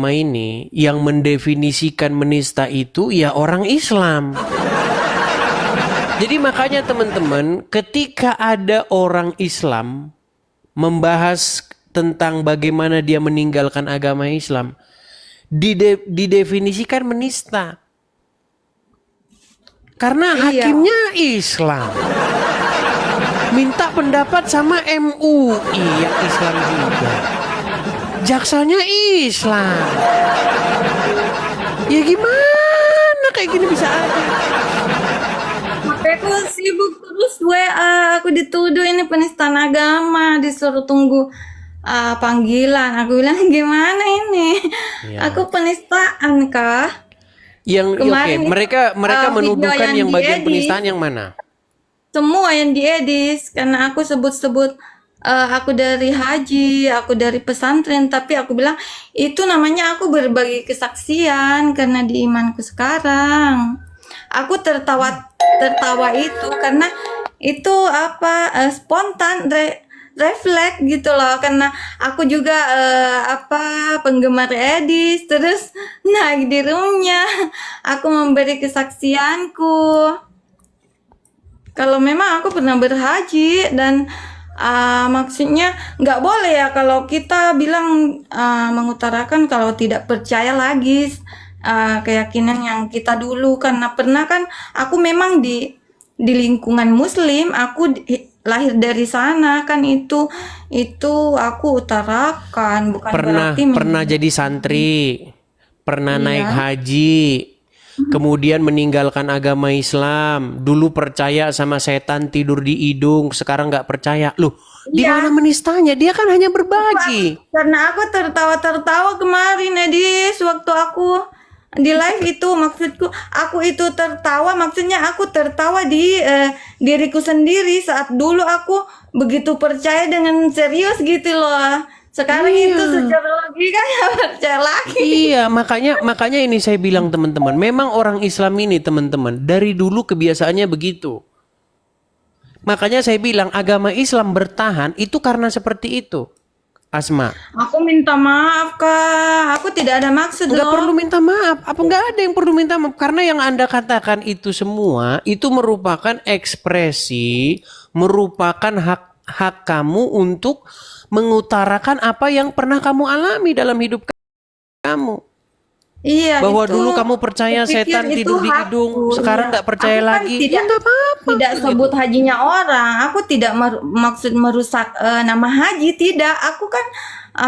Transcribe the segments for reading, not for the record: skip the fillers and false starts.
agama ini yang mendefinisikan menista itu ya orang Islam. Jadi makanya teman-teman, ketika ada orang Islam membahas tentang bagaimana dia meninggalkan agama Islam, didefinisikan menista. Karena hakimnya Islam. Minta pendapat sama MUI yang Islam juga. Jaksanya Islam. Ya gimana kayak gini bisa ada? Makanya aku sibuk terus WA, aku dituduh ini penistaan agama, disuruh tunggu panggilan. Aku bilang gimana ini? Ya. Aku penistaan kah? Yang oke, Kemarin itu, mereka video menuduhkan yang bagian diedit, penistaan yang mana? semua yang diedit karena aku sebut-sebut aku dari haji, aku dari pesantren, tapi aku bilang itu namanya aku berbagi kesaksian karena di imanku sekarang. Aku tertawa itu karena itu spontan refleks gitu loh, karena aku juga penggemar Edis, terus naik di roomnya aku memberi kesaksianku kalau memang aku pernah berhaji dan maksudnya nggak boleh ya kalau kita bilang mengutarakan kalau tidak percaya lagi keyakinan yang kita dulu, karena pernah kan aku memang di lingkungan muslim, aku lahir dari sana kan, itu aku utarakan, bukan berarti Pernah jadi santri, pernah naik Iya. haji, kemudian meninggalkan agama Islam. Dulu percaya sama setan tidur di hidung, sekarang nggak percaya. Loh, di Iya. mana menistanya? Dia kan hanya berbagi. Karena aku tertawa-tertawa kemarin Edis, waktu aku di live itu, maksudku aku itu tertawa, maksudnya aku tertawa di diriku sendiri saat dulu aku begitu percaya dengan serius gitu loh. Sekarang itu secara logika ya percaya lagi. Iya, makanya ini saya bilang teman-teman, memang orang Islam ini teman-teman dari dulu kebiasaannya begitu. Makanya saya bilang agama Islam bertahan itu karena seperti itu. Asma, Aku minta maaf Kak, aku tidak ada maksud nggak loh. perlu minta maaf. Apa nggak ada yang perlu minta maaf? Karena yang Anda katakan itu semua itu merupakan ekspresi, merupakan hak kamu untuk mengutarakan apa yang pernah kamu alami dalam hidup kamu. Iya, Bahwa itu dulu kamu percaya kupikir setan itu tidur di hidung, hakku. sekarang Iya. nggak percaya Aku kan lagi. Ya nggak apa-apa. tidak gitu. sebut hajinya orang. Aku tidak maksud merusak nama haji, tidak. Aku kan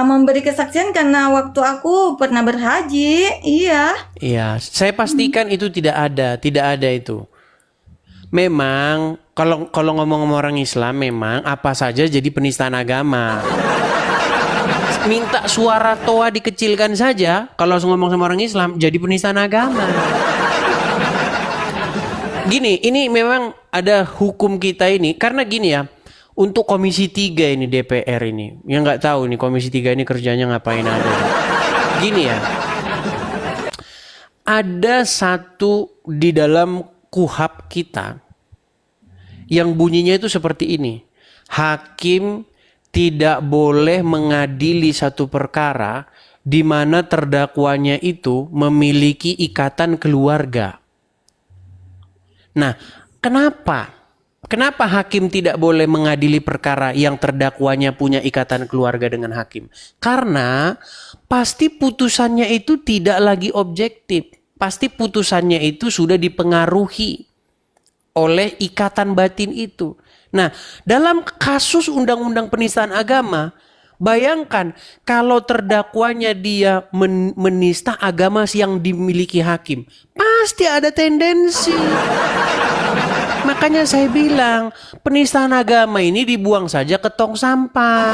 memberi kesaksian karena waktu aku pernah berhaji. Iya. Iya, saya pastikan itu tidak ada itu. Memang kalau ngomong sama orang Islam, memang apa saja jadi penistaan agama. Minta suara toa dikecilkan saja, kalau ngomong sama orang Islam jadi penistaan agama. Gini, ini memang ada hukum kita ini, karena gini ya, untuk Komisi 3 ini DPR ini, yang nggak tahu nih Komisi 3 ini kerjanya ngapain aja. Gini ya, ada satu di dalam KUHAP kita yang bunyinya itu seperti ini. Hakim tidak boleh mengadili satu perkara di mana terdakwanya itu memiliki ikatan keluarga. Nah, kenapa? Kenapa hakim tidak boleh mengadili perkara yang terdakwanya punya ikatan keluarga dengan hakim? Karena pasti putusannya itu tidak lagi objektif. Pasti putusannya itu sudah dipengaruhi oleh ikatan batin itu. Nah, dalam kasus undang-undang penistaan agama, bayangkan kalau terdakwanya dia menista agama yang dimiliki hakim, pasti ada tendensi. Makanya saya bilang, penistaan agama ini dibuang saja ke tong sampah.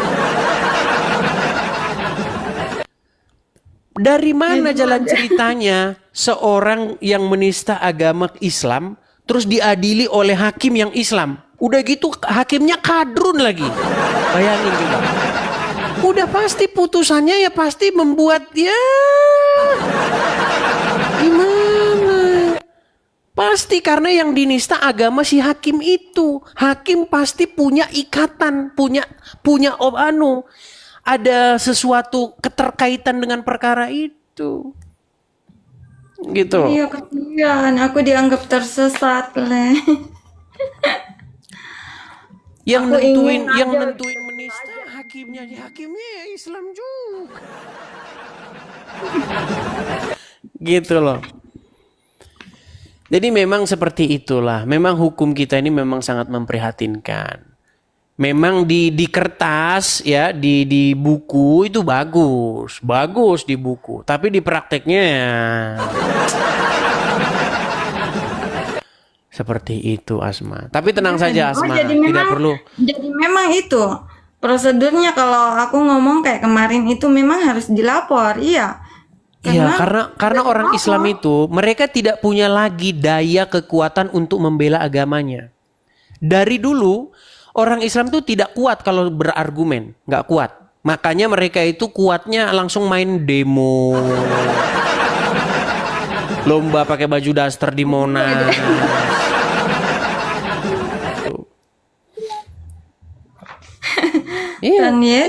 Dari mana jalan ceritanya seorang yang menista agama Islam terus diadili oleh hakim yang Islam? Udah gitu hakimnya kadrun lagi. Bayangin juga. Udah pasti putusannya ya pasti membuat ya gimana? Pasti karena yang dinista agama si hakim itu. Hakim pasti punya ikatan, punya ada sesuatu keterkaitan dengan perkara itu. itu. Gitu loh. Iya, kasihan. Aku dianggap tersesat, Le. Yang Aku ingin nentuin menista hakimnya ya Islam juga. Gitu loh. Jadi memang seperti itulah. Memang hukum kita ini memang sangat memprihatinkan. Memang di kertas ya, di buku itu bagus di buku. Tapi di prakteknya ya, seperti itu Asma. Tapi tenang saja Asma, tidak perlu. Jadi memang itu prosedurnya kalau aku ngomong kayak kemarin itu memang harus dilapor, iya. Iya, karena orang Islam itu mereka tidak punya lagi daya kekuatan untuk membela agamanya. Dari dulu orang Islam tuh tidak kuat kalau berargumen, nggak kuat. Makanya mereka itu kuatnya langsung main demo, lomba pakai baju daster di Monas. Iya. Dan iya,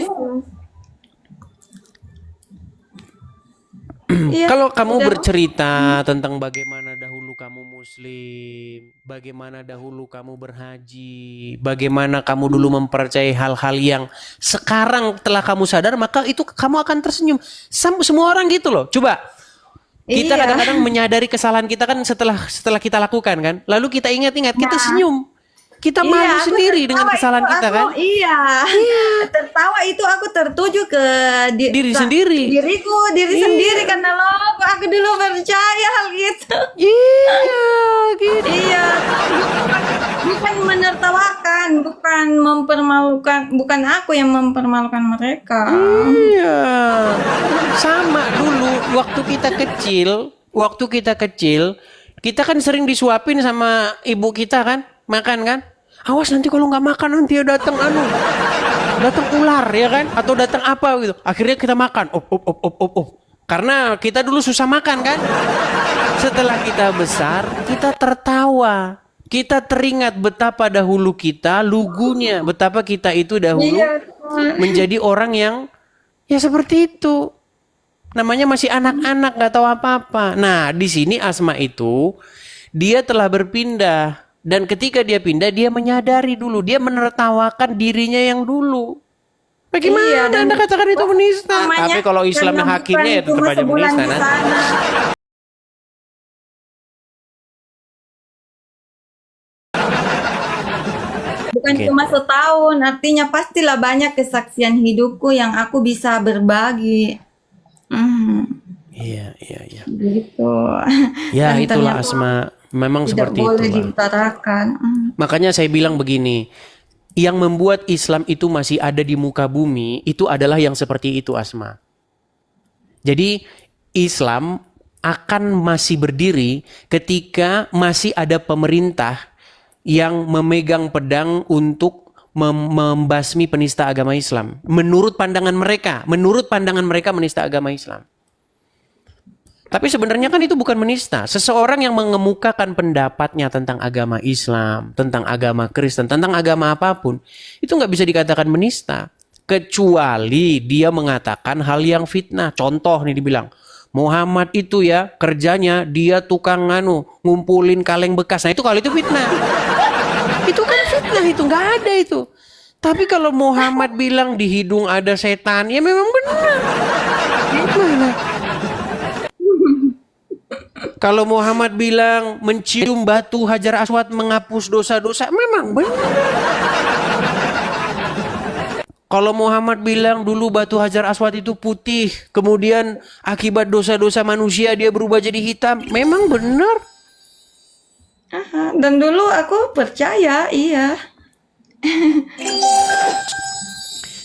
Kalau kamu bercerita tentang bagaimana dahulu kamu Muslim, bagaimana dahulu kamu berhaji, bagaimana kamu dulu mempercayai hal-hal yang sekarang telah kamu sadar, maka itu kamu akan tersenyum. Semua orang gitu loh. Coba kita iya. kadang-kadang menyadari kesalahan kita kan setelah kita lakukan kan, lalu kita ingat-ingat, kita senyum. Kita malu Aku sendiri dengan tertawa kesalahan itu kita aku, kan. Iya. Tertawa itu aku tertuju ke Diri sendiri. diri sendiri karena lo aku dulu percaya hal gitu. Iya, gitu. Iya. Bukan menertawakan, bukan mempermalukan, bukan aku yang mempermalukan mereka. Iya. Sama dulu waktu kita kecil, kita kan sering disuapin sama ibu kita kan, makan kan? Awas nanti kalau nggak makan nanti datang datang ular ya kan? Atau datang apa gitu. Akhirnya kita makan, op. Karena kita dulu susah makan kan? Setelah kita besar, kita tertawa. Kita teringat betapa dahulu kita lugunya, betapa kita itu dahulu Iya. menjadi orang yang ya seperti itu. Namanya masih anak-anak, nggak tahu apa-apa. Nah, di sini Asma itu dia telah berpindah. Dan ketika dia pindah, dia menyadari dulu, dia menertawakan dirinya yang dulu. Bagaimana Iya, dan Anda katakan itu menista? namanya Tapi kalau Islam yang karena hakimnya ya bukan tetap cuma aja sebulan menista di nanti. sana. Bukan Gitu. cuma setahun, artinya pastilah banyak kesaksian hidupku yang aku bisa berbagi. Iya. Gitu. Ya Dan itulah ternyata Asma, memang tidak seperti boleh itulah. diutarakan. Makanya saya bilang begini, yang membuat Islam itu masih ada di muka bumi, itu adalah yang seperti itu Asma. Jadi Islam akan masih berdiri ketika masih ada pemerintah yang memegang pedang untuk membasmi penista agama Islam. Menurut pandangan mereka menista agama Islam. Tapi sebenarnya kan itu bukan menista. Seseorang yang mengemukakan pendapatnya tentang agama Islam, tentang agama Kristen, tentang agama apapun, itu nggak bisa dikatakan menista. Kecuali dia mengatakan hal yang fitnah. Contoh nih dibilang, Muhammad itu ya kerjanya dia tukang ngumpulin kaleng bekas. Nah itu kalau itu fitnah. Itu kan fitnah, itu nggak ada itu. Tapi kalau Muhammad bilang di hidung ada setan, ya memang benar. Gimana? Kalau Muhammad bilang mencium batu Hajar Aswad menghapus dosa-dosa, memang benar. Kalau Muhammad bilang dulu batu Hajar Aswad itu putih, kemudian akibat dosa-dosa manusia dia berubah jadi hitam, memang benar. Dan dulu aku percaya, iya.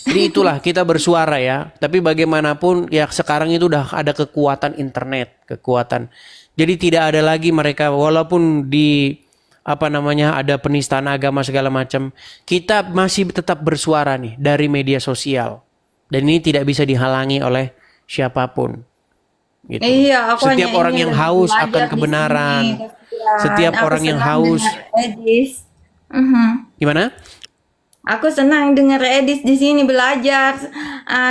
Jadi itulah kita bersuara ya. Tapi bagaimanapun ya sekarang itu udah ada kekuatan internet, kekuatan. Jadi tidak ada lagi mereka walaupun di ada penistaan agama segala macam, kita masih tetap bersuara nih dari media sosial. Dan ini tidak bisa dihalangi oleh siapapun. Gitu. Iya, aku Setiap hanya orang ingin yang lebih haus belajar akan di kebenaran. sini, kasihan. Setiap Aku orang yang senang haus. dengar Edis. Gimana? Aku senang dengar Edis di sini belajar.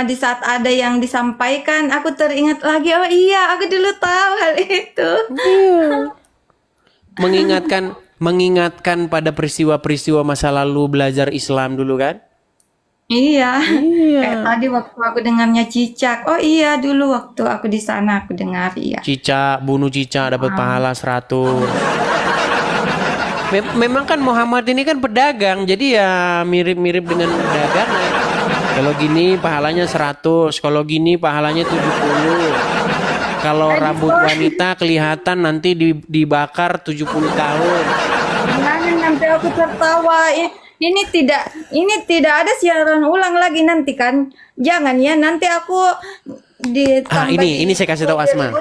Di saat ada yang disampaikan, aku teringat lagi. Oh iya, aku dulu tahu hal itu. Mengingatkan pada peristiwa-peristiwa masa lalu belajar Islam dulu kan? Iya. Iya. Kayak tadi waktu aku dengarnya cicak. Oh iya, dulu waktu aku di sana aku dengar iya. Cicak, bunuh cicak dapat pahala 100. Memang kan Muhammad ini kan pedagang, jadi ya mirip-mirip dengan pedagang. Kalau gini pahalanya 100, kalau gini pahalanya 70. Kalau rambut wanita kelihatan nanti dibakar 70 tahun. Jangan nanti aku tertawa. Ini tidak ada siaran ulang lagi nanti kan. Jangan ya, nanti aku ditambah Ini saya kasih tahu Asma.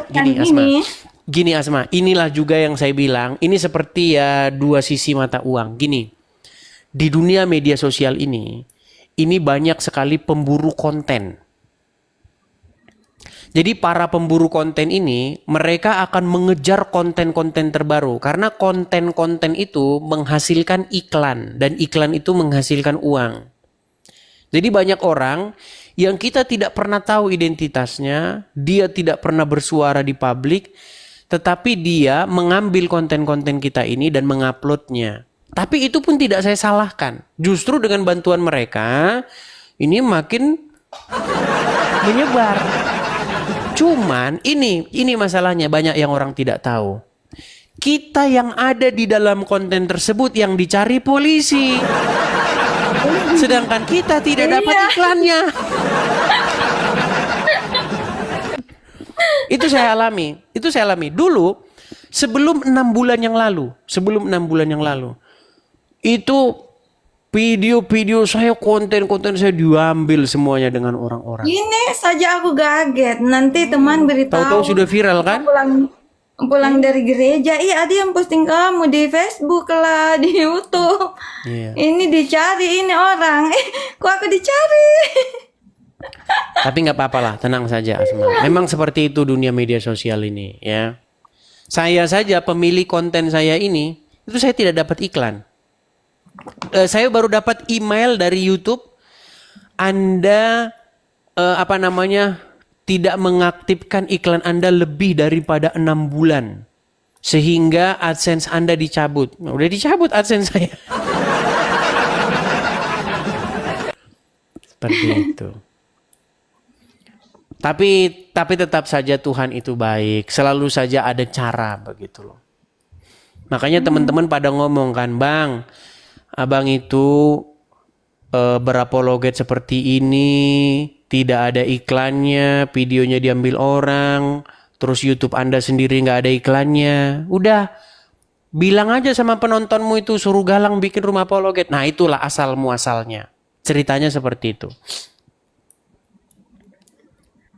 Gini Asma, inilah juga yang saya bilang, ini seperti ya dua sisi mata uang. Gini, di dunia media sosial ini banyak sekali pemburu konten. Jadi para pemburu konten ini, mereka akan mengejar konten-konten terbaru. Karena konten-konten itu menghasilkan iklan, dan iklan itu menghasilkan uang. Jadi banyak orang yang kita tidak pernah tahu identitasnya, dia tidak pernah bersuara di publik, tetapi dia mengambil konten-konten kita ini dan menguploadnya. Tapi itu pun tidak saya salahkan. Justru dengan bantuan mereka, ini makin menyebar. Cuman ini masalahnya, banyak yang orang tidak tahu. Kita yang ada di dalam konten tersebut yang dicari polisi. Sedangkan kita tidak dapat iklannya. Itu saya alami. Dulu sebelum 6 bulan yang lalu, itu video-video saya, konten-konten saya diambil semuanya dengan orang-orang. Ini saja aku kaget. Nanti teman beritahu. Tahu-tahu sudah viral kan? Pulang dari gereja, ada yang posting kamu di Facebook lah, di YouTube. Iya. Ini dicari ini orang. Kok aku dicari? Tapi nggak apa-apa lah, tenang saja Asma. Memang seperti itu dunia media sosial ini ya. Saya saja pemilik konten saya ini, itu saya tidak dapat iklan. Saya baru dapat email dari YouTube, Anda tidak mengaktifkan iklan Anda lebih daripada 6 bulan. Sehingga AdSense Anda dicabut. Nah, udah dicabut AdSense saya. Seperti itu. Tapi tetap saja Tuhan itu baik. Selalu saja ada cara begitu loh. Makanya teman-teman pada ngomong kan, Bang, Abang itu berapologet seperti ini, tidak ada iklannya, videonya diambil orang, terus YouTube Anda sendiri nggak ada iklannya. Udah, bilang aja sama penontonmu itu, suruh Galang bikin rumah apologet. Nah itulah asal muasalnya. Ceritanya seperti itu.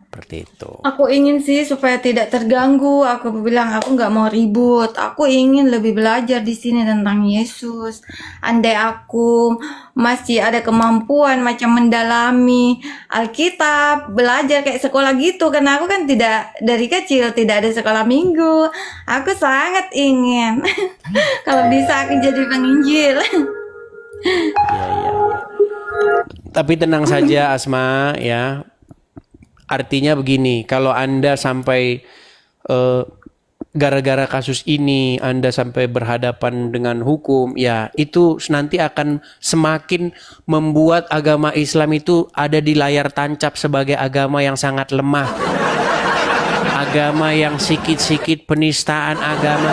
Seperti itu. Aku ingin sih supaya tidak terganggu. Aku bilang aku nggak mau ribut. Aku ingin lebih belajar di sini tentang Yesus. Andai aku masih ada kemampuan macam mendalami Alkitab, belajar kayak sekolah gitu. Karena aku kan tidak dari kecil tidak ada sekolah minggu. Aku sangat ingin kalau bisa aku jadi penginjil. Ya. Tapi tenang saja Asma ya. Artinya begini, kalau Anda sampai gara-gara kasus ini Anda sampai berhadapan dengan hukum, ya itu nanti akan semakin membuat agama Islam itu ada di layar tancap sebagai agama yang sangat lemah. Agama yang sikit-sikit penistaan agama.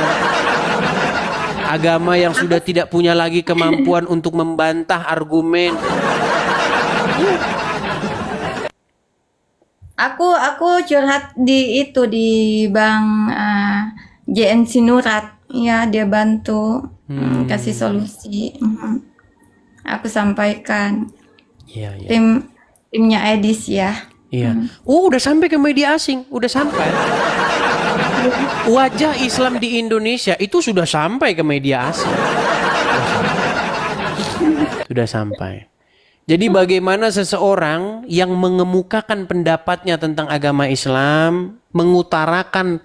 Agama yang sudah tidak punya lagi kemampuan untuk membantah argumen. Aku curhat di Bang JNC Nurat, ya dia bantu kasih solusi. Aku sampaikan Iya. timnya Edis ya. Iya. Udah sampai ke media asing, udah sampai. Wajah Islam di Indonesia itu sudah sampai ke media asing. Sudah sampai. Jadi bagaimana seseorang yang mengemukakan pendapatnya tentang agama Islam, mengutarakan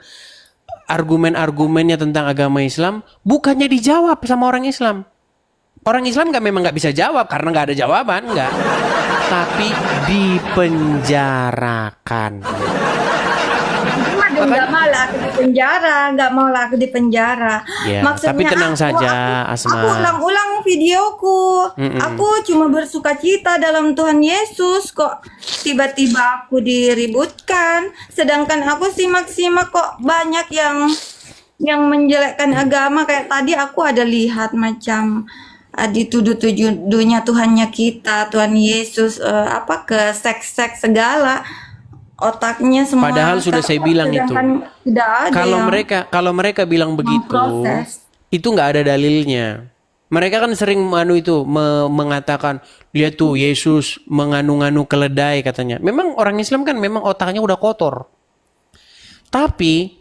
argumen-argumennya tentang agama Islam, bukannya dijawab sama orang Islam. Orang Islam memang nggak bisa jawab karena nggak ada jawaban, nggak. Tapi dipenjarakan. Aduh, nggak mau lah aku di penjara, nggak mau lah aku di penjara. Ya, tapi tenang saja, Asma. Aku ulang-ulang videoku. Aku cuma bersuka cita dalam Tuhan Yesus, kok tiba-tiba aku diributkan. Sedangkan aku simak-simak kok banyak yang menjelekkan agama. Kayak tadi aku ada lihat macam dituduh-tuduhnya Tuhannya kita, Tuhan Yesus, ke seks-seks segala. Otaknya semua. Padahal sudah saya bilang itu. Tidak ada Kalau mereka bilang begitu, memproses. itu nggak ada dalilnya. Mereka kan sering mengatakan, lihat tuh Yesus menganu-nganu keledai katanya. Memang orang Islam kan memang otaknya udah kotor. Tapi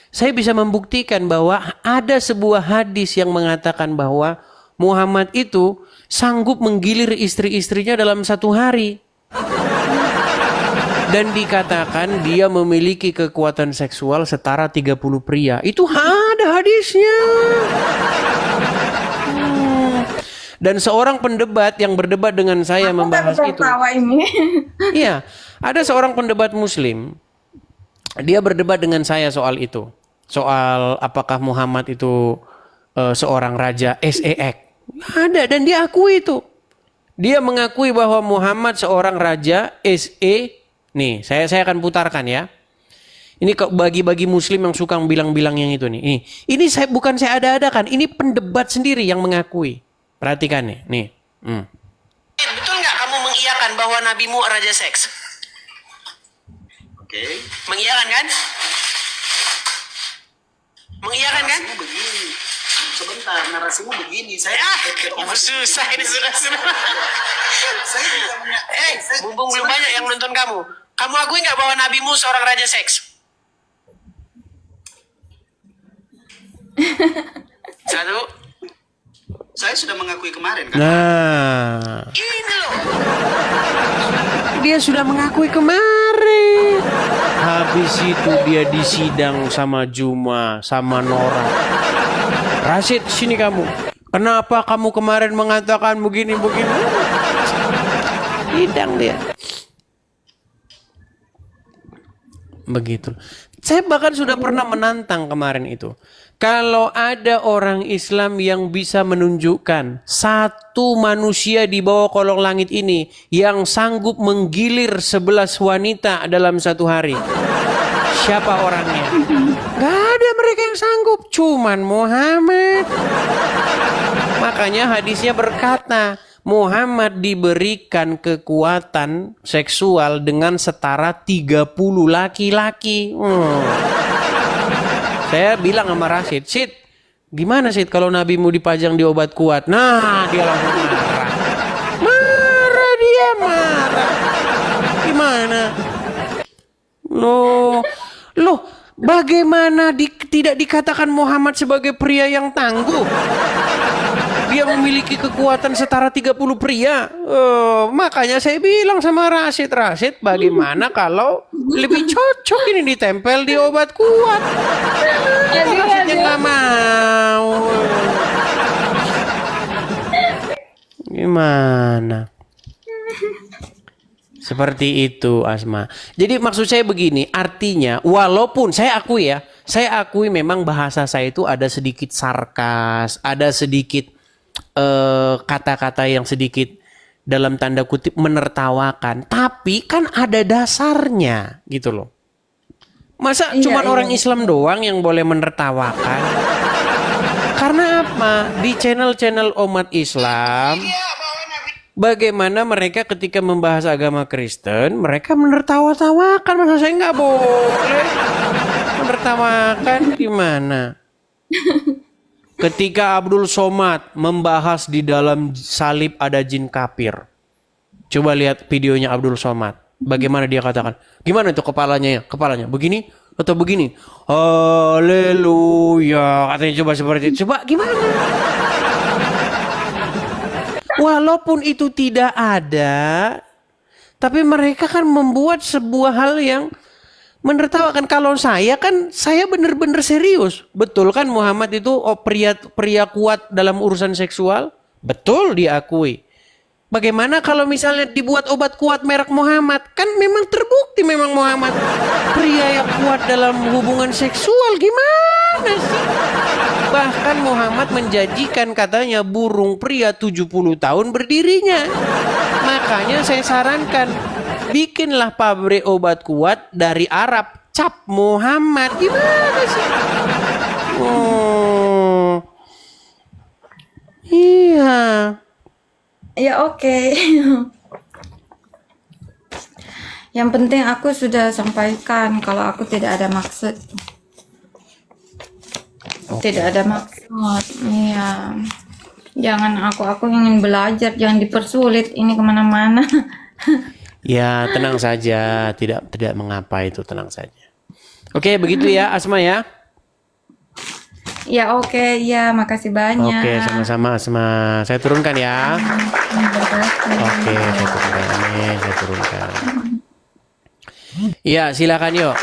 saya bisa membuktikan bahwa ada sebuah hadis yang mengatakan bahwa Muhammad itu sanggup menggilir istri-istrinya dalam satu hari. Dan dikatakan dia memiliki kekuatan seksual setara 30 pria. Itu ada hadisnya. Dan seorang pendebat yang berdebat dengan saya membahas itu. Ini. Iya, ada seorang pendebat muslim. Dia berdebat dengan saya soal itu. Soal apakah Muhammad itu seorang raja SEX. Ada, dan dia akui itu. Dia mengakui bahwa Muhammad seorang raja SE. Nih, saya akan putarkan ya. Ini bagi muslim yang suka bilang-bilang yang itu nih. Ini bukan saya ada-adakan, ini pendebat sendiri yang mengakui. Perhatikan nih. Betul nggak kamu mengiyakan bahwa nabimu raja seks? Oke. Mengiyakan kan? Mengiyakan kan? Narasimu begini. Sebentar, narasimu begini. Saya susah ini sudah. saya tidak punya. Mumpung belum banyak yang nonton kamu. Kamu akui nggak bahwa nabimu seorang raja seks? Satu. Saya sudah mengakui kemarin kan. Nah, ini loh. Dia sudah mengakui kemarin. Habis itu dia disidang sama Juma, sama Nora. Rashid, sini kamu. Kenapa kamu kemarin mengatakan begini? Sidang dia. Begitu. Saya bahkan sudah pernah menantang kemarin itu. Kalau ada orang Islam yang bisa menunjukkan satu manusia di bawah kolong langit ini yang sanggup menggilir 11 wanita dalam satu hari. Siapa orangnya? Gak ada mereka yang sanggup. Cuman Muhammad. Makanya hadisnya berkata, Muhammad diberikan kekuatan seksual dengan setara 30 laki-laki. Saya bilang sama Rashid, Sid, gimana Sid kalau nabimu dipajang di obat kuat? Nah, dia langsung marah. Marah. Gimana? Loh, bagaimana tidak dikatakan Muhammad sebagai pria yang tangguh? Dia memiliki kekuatan setara 30 pria. Makanya saya bilang sama Rashid, bagaimana kalau lebih cocok ini ditempel di obat kuat? Rashidnya nggak mau. Gimana? Seperti itu, Asma. Jadi maksud saya begini, artinya walaupun saya akui memang bahasa saya itu ada sedikit sarkas, ada sedikit kata-kata yang sedikit dalam tanda kutip menertawakan, tapi kan ada dasarnya gitu loh. Masa cuma orang Islam doang yang boleh menertawakan? Karena apa? Di channel-channel umat Islam, bagaimana mereka ketika membahas agama Kristen, mereka menertawa-tawakan. Masa saya nggak boleh menertawakan? Gimana? Ketika Abdul Somad membahas di dalam salib ada jin kafir. Coba lihat videonya Abdul Somad. Bagaimana dia katakan? Gimana itu kepalanya? Kepalanya begini atau begini? Haleluya. Katanya coba seperti itu. Coba gimana? Walaupun itu tidak ada, tapi mereka kan membuat sebuah hal yang menertawakan. Kalau saya benar-benar serius. Betul kan Muhammad itu pria kuat dalam urusan seksual? Betul diakui. Bagaimana kalau misalnya dibuat obat kuat merek Muhammad? Kan memang terbukti memang Muhammad pria yang kuat dalam hubungan seksual. Gimana sih? Bahkan Muhammad menjanjikan katanya burung pria 70 tahun berdirinya. Makanya saya sarankan, bikinlah pabrik obat kuat dari Arab. Cap Muhammad. Gimana sih? Oh. Iya. Ya oke. Yang penting aku sudah sampaikan kalau aku tidak ada maksud. Tidak ada maksud. Iya. Jangan aku ingin belajar, jangan dipersulit ini kemana-mana. Ya, tenang saja, tidak mengapa itu, tenang saja. Oke, begitu ya Asma ya. Ya oke, ya makasih banyak. Oke, sama-sama Asma. Saya turunkan ya. Oke, saya turunkan. Amin, saya turunkan. Ya, silakan yuk.